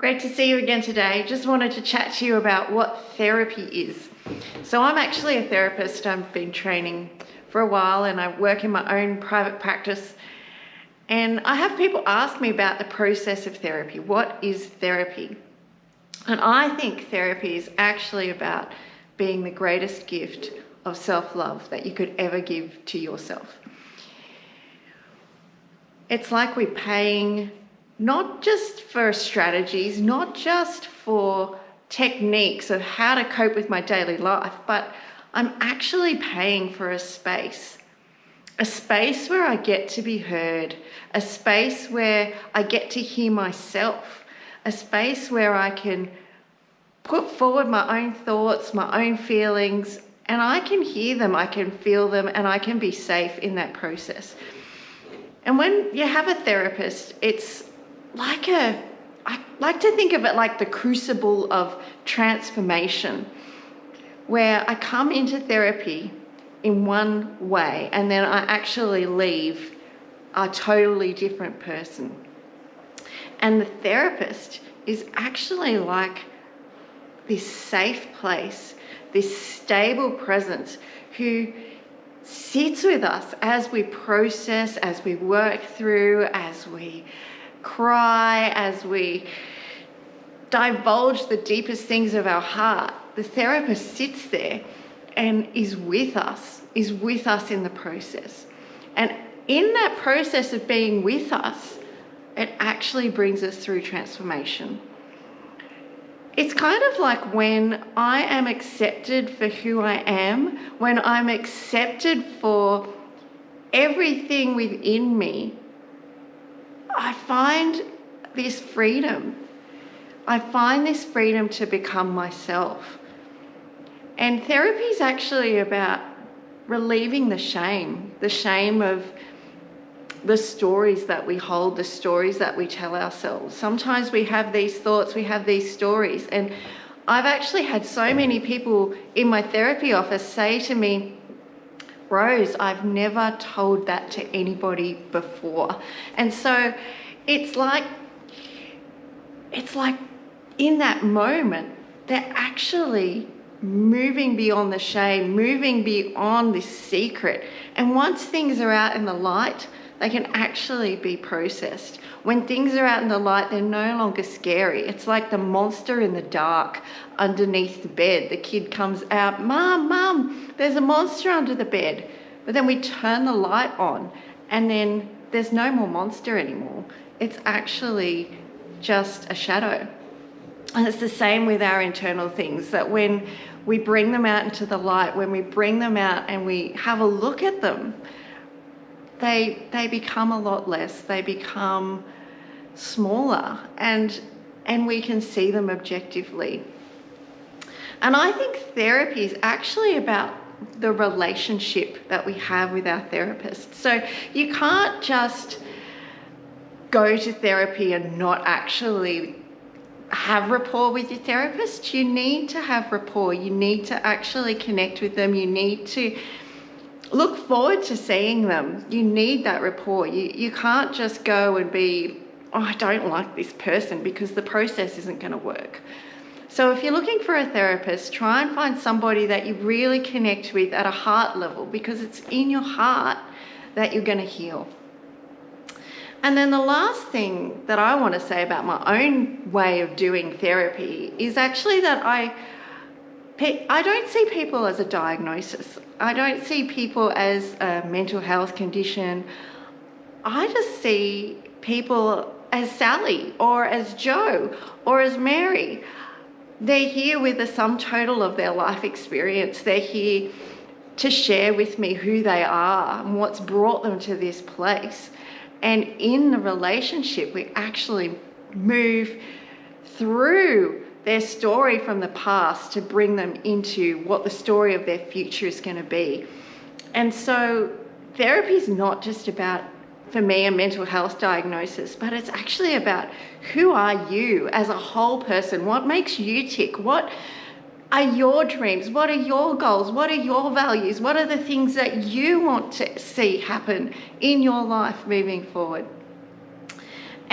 Great to see you again today. Just wanted to chat to you about what therapy is. So I'm actually a therapist. I've been training for a while and I work in my own private practice. And I have people ask me about the process of therapy. What is therapy? And I think therapy is actually about being the greatest gift of self-love that you could ever give to yourself. It's like we're paying not just for strategies, not just for techniques of how to cope with my daily life, but I'm actually paying for a space where I get to be heard, a space where I get to hear myself, a space where I can put forward my own thoughts, my own feelings, and I can hear them, I can feel them, and I can be safe in that process. And when you have a therapist, it's like I like to think of it like the crucible of transformation, where I come into therapy in one way and then I actually leave a totally different person. And the therapist is actually like this safe place, this stable presence who sits with us as we process, as we work through, as we cry, as we divulge the deepest things of our heart. The therapist sits there and is with us in the process. And in that process of being with us, it actually brings us through transformation. It's kind of like when I am accepted for who I am, when I'm accepted for everything within me, I find this freedom. I find this freedom to become myself. And therapy is actually about relieving the shame of the stories that we hold, the stories that we tell ourselves. Sometimes we have these thoughts, we have these stories. And I've actually had so many people in my therapy office say to me, Rose, I've never told that to anybody before. And so it's like in that moment, they're actually moving beyond the shame, moving beyond this secret. And once things are out in the light, they can actually be processed. When things are out in the light, they're no longer scary. It's like the monster in the dark underneath the bed. The kid comes out, Mom, there's a monster under the bed. But then we turn the light on and then there's no more monster anymore. It's actually just a shadow. And it's the same with our internal things, that when we bring them out into the light, when we bring them out and we have a look at them, they become a lot less, they become smaller, and we can see them objectively. And I think therapy is actually about the relationship that we have with our therapist. So you can't just go to therapy and not actually have rapport with your therapist. You need to have rapport. You need to actually connect with them. You need to look forward to seeing them. You need that rapport. You can't just go and be, I don't like this person, because the process isn't going to work. So if you're looking for a therapist, try and find somebody that you really connect with at a heart level, because it's in your heart that you're going to heal. And then the last thing that I want to say about my own way of doing therapy is actually that I don't see people as a diagnosis. I don't see people as a mental health condition. I just see people as Sally or as Joe or as Mary. They're here with the sum total of their life experience. They're here to share with me who they are and what's brought them to this place. And in the relationship, we actually move through their story from the past to bring them into what the story of their future is going to be. And so therapy is not just about, for me, a mental health diagnosis, but it's actually about who are you as a whole person? What makes you tick? What are your dreams? What are your goals? What are your values? What are the things that you want to see happen in your life moving forward?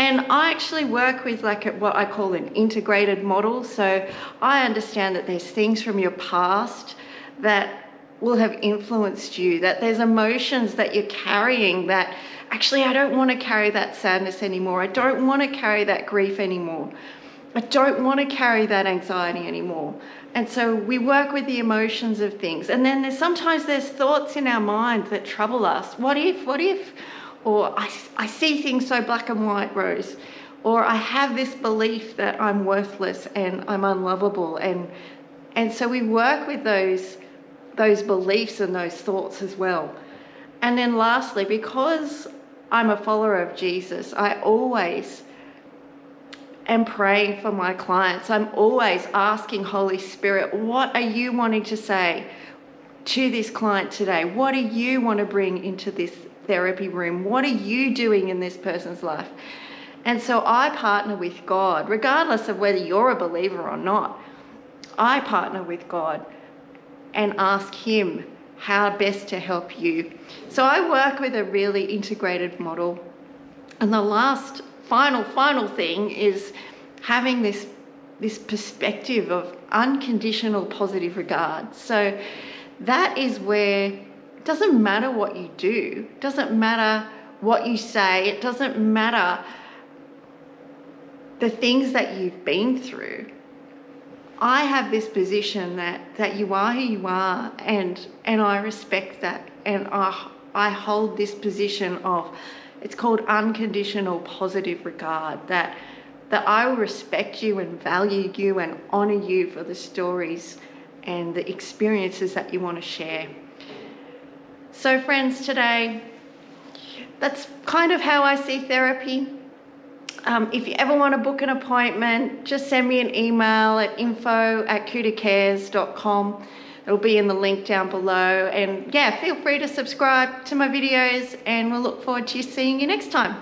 And I actually work with what I call an integrated model. So I understand that there's things from your past that will have influenced you, that there's emotions that you're carrying that actually I don't want to carry that sadness anymore. I don't want to carry that grief anymore. I don't want to carry that anxiety anymore. And so we work with the emotions of things. And then sometimes there's thoughts in our minds that trouble us. What if? Or I see things so black and white, Rose. Or I have this belief that I'm worthless and I'm unlovable. And so we work with those beliefs and those thoughts as well. And then lastly, because I'm a follower of Jesus, I always am praying for my clients. I'm always asking Holy Spirit, what are you wanting to say to this client today? What do you want to bring into this therapy room? What are you doing in this person's life? And so I partner with God, regardless of whether you're a believer or not. I partner with God and ask him how best to help you. So I work with a really integrated model. And the last final thing is having this perspective of unconditional positive regard. So that is where it doesn't matter what you do, it doesn't matter what you say, it doesn't matter the things that you've been through. I have this position that you are who you are, and I respect that, and I hold this position of, it's called unconditional positive regard, that I will respect you and value you and honour you for the stories and the experiences that you want to share. So friends, today, that's kind of how I see therapy. If you ever want to book an appointment, just send me an email at info@kudacares.com. It'll be in the link down below. And yeah, feel free to subscribe to my videos, and we'll look forward to seeing you next time.